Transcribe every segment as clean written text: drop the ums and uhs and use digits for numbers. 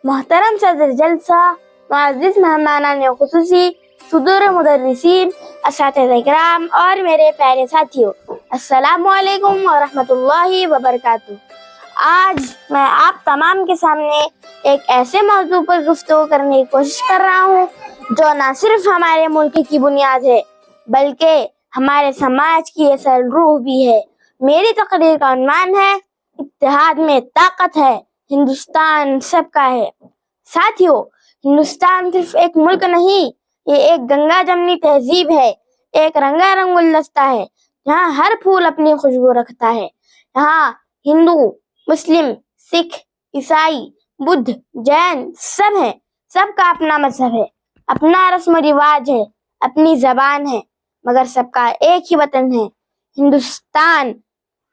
محترم صدر جلسہ، معزز مہمانان خصوصی، صدور مدرسین، اساتذہ کرام اور میرے پیارے ساتھیوں، السلام علیکم ورحمۃ اللہ وبرکاتہ۔ آج میں آپ تمام کے سامنے ایک ایسے موضوع پر گفتگو کرنے کی کوشش کر رہا ہوں جو نہ صرف ہمارے ملک کی بنیاد ہے بلکہ ہمارے سماج کی اصل روح بھی ہے۔ میری تقریر کا عنوان ہے اتحاد میں طاقت ہے، ہندوستان سب کا ہے۔ ساتھیوں، ہندوستان صرف ایک ملک نہیں، یہ ایک گنگا جمنی تہذیب ہے، ایک رنگا رنگ گلدستہ ہے جہاں ہر پھول اپنی خوشبو رکھتا ہے۔ یہاں ہندو، مسلم، سکھ، عیسائی، بدھ، جین سب ہیں، سب کا اپنا مذہب ہے، اپنا رسم و رواج ہے، اپنی زبان ہے، مگر سب کا ایک ہی وطن ہے، ہندوستان۔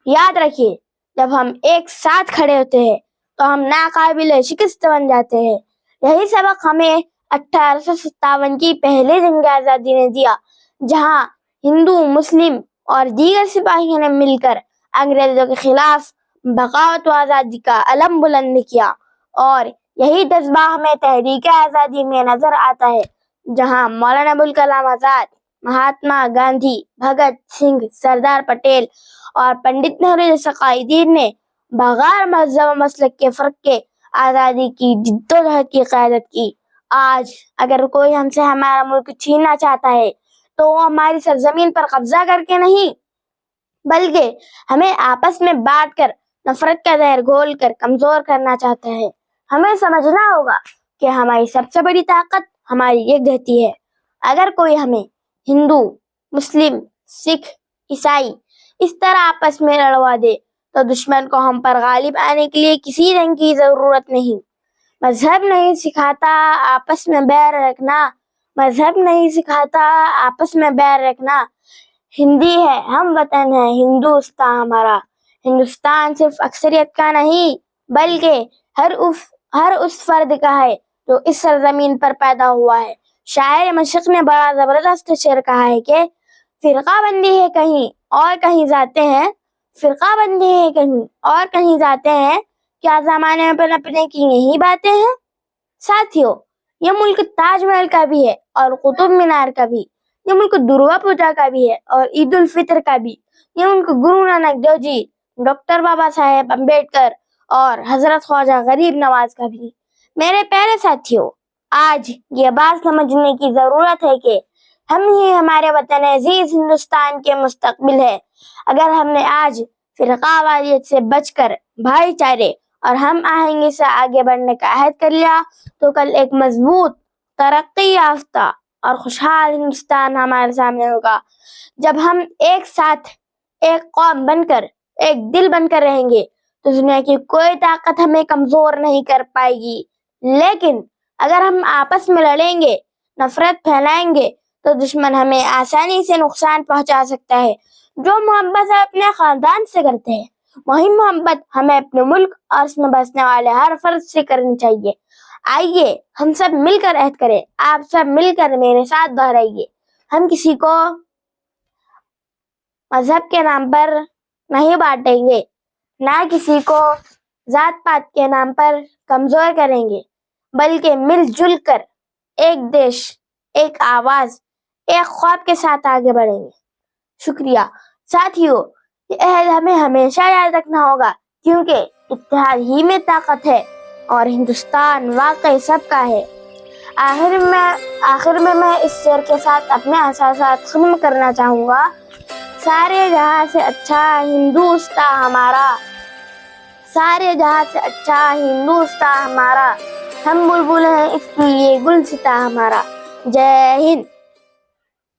یاد رکھیے، جب ہم ایک ساتھ کھڑے ہوتے ہیں تو ہم ناقابل شکست بن جاتے ہیں۔ یہی سبق ہمیں 1857 کی پہلی جنگ آزادی نے دیا، جہاں ہندو، مسلم اور دیگر سپاہیوں نے مل کر انگریزوں کے خلاف بغاوت و آزادی کا علم بلند کیا، اور یہی جذبہ ہمیں تحریک آزادی میں نظر آتا ہے، جہاں مولانا ابوالکلام آزاد، مہاتما گاندھی، بھگت سنگھ، سردار پٹیل اور پنڈت نہرو جیسے قائدین نے بغیر مذہب و مسلک کے فرق کے آزادی کی جدوجہد کی قیادت کی۔ آج اگر کوئی ہم سے ہمارا ملک چھیننا چاہتا ہے تو وہ ہماری سرزمین پر قبضہ کر کے نہیں، بلکہ ہمیں آپس میں بانٹ کر نفرت کا زہر گھول کر کمزور کرنا چاہتا ہے۔ ہمیں سمجھنا ہوگا کہ ہماری سب سے بڑی طاقت ہماری یکجہتی ہے۔ اگر کوئی ہمیں ہندو، مسلم، سکھ، عیسائی اس طرح آپس میں لڑوا دے تو دشمن کو ہم پر غالب آنے کے لیے کسی رنگ کی ضرورت نہیں۔ مذہب نہیں سکھاتا آپس میں بیر رکھنا، مذہب نہیں سکھاتا آپس میں بیر رکھنا۔ ہندی ہے، ہم وطن ہے ہندوستان ہمارا۔ ہندوستان صرف اکثریت کا نہیں بلکہ ہر اس فرد کا ہے جو اس سرزمین پر پیدا ہوا ہے۔ شاعر مشرق نے بڑا زبردست شعر کہا ہے کہ فرقہ بندی ہے کہیں اور کہیں جاتے ہیں، فرقہ بندی ہے کہیں اور کہیں جاتے ہیں، کیا زمانے میں پنپنے کی یہی باتیں ہیں۔ ساتھیوں، یہ ملک تاج محل کا بھی ہے اور قطب مینار کا بھی، یہ ملک درگا پوجا کا بھی ہے اور عید الفطر کا بھی، یہ ملک گرو نانک دیو جی، ڈاکٹر بابا صاحب امبیڈکر اور حضرت خواجہ غریب نواز کا بھی۔ میرے پیارے ساتھیوں، آج یہ بات سمجھنے کی ضرورت ہے کہ ہم ہی ہمارے وطن عزیز ہندوستان کے مستقبل ہے۔ اگر ہم نے آج فرقہ واریت سے بچ کر بھائی چارے اور ہم آہنگی سے آگے بڑھنے کا عہد کر لیا تو کل ایک مضبوط، ترقی یافتہ اور خوشحال ہندوستان ہمارے سامنے ہوگا۔ جب ہم ایک ساتھ، ایک قوم بن کر، ایک دل بن کر رہیں گے تو دنیا کی کوئی طاقت ہمیں کمزور نہیں کر پائے گی۔ لیکن اگر ہم آپس میں لڑیں گے، نفرت پھیلائیں گے تو دشمن ہمیں آسانی سے نقصان پہنچا سکتا ہے۔ جو محبت ہم اپنے خاندان سے کرتے ہیں وہی محبت ہمیں اپنے ملک اور اس میں بسنے والے ہر فرد سے کرنی چاہیے۔ آئیے ہم سب مل کر عہد کریں، آپ سب مل کر میرے ساتھ دہرائیے، ہم کسی کو مذہب کے نام پر نہیں بانٹیں گے، نہ کسی کو ذات پات کے نام پر کمزور کریں گے، بلکہ مل جل کر ایک دیش، ایک آواز، ایک خواب کے ساتھ آگے بڑھیں گے۔ شکریہ ساتھیوں، یہ عہد ہمیں ہمیشہ یاد رکھنا ہوگا کیونکہ اتحاد ہی میں طاقت ہے اور ہندوستان واقعی سب کا ہے۔ آخر میں میں اس شعر کے ساتھ اپنے احساسات ختم کرنا چاہوں گا۔ سارے جہاں سے اچھا ہندوستان ہمارا، سارے جہاں سے اچھا ہندوستان ہمارا، ہم بلبل ہیں اس کی یہ گلستاں ہمارا۔ جے ہند۔